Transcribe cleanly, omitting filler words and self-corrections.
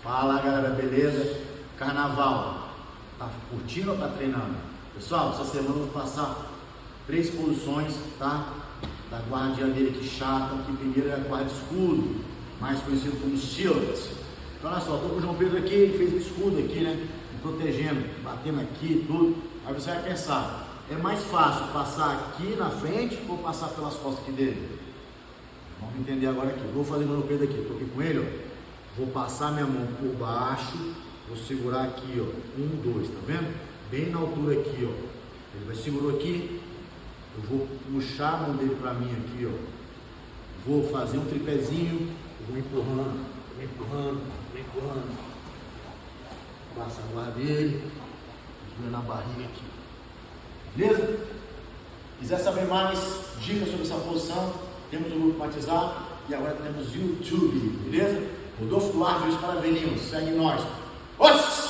Fala galera, beleza? Carnaval, tá curtindo ou tá treinando? Pessoal, essa semana eu vou passar 3 posições, tá? Da guardinha dele aqui chata, que primeiro é a guarda escudo, mais conhecido como Shields. Então olha só, tô com o João Pedro aqui, ele fez o escudo aqui, né? Me protegendo, batendo aqui e tudo. Aí você vai pensar, é mais fácil passar aqui na frente ou passar pelas costas aqui dele? Vamos entender agora aqui. Vou fazer o João Pedro aqui, tô aqui com ele, ó. Vou passar minha mão por baixo, vou segurar aqui, ó, 1, 2, tá vendo? Bem na altura aqui, ó. Ele vai segurou aqui, eu vou puxar a mão dele para mim aqui, ó. Vou fazer um tripézinho, vou empurrando, passa a guarda dele, na barriga aqui. Beleza? Quiser saber mais dicas sobre essa posição, temos o grupo WhatsApp e agora temos YouTube, beleza? Rodolfo Duarte, para velhinhos, segue nós. Oxi!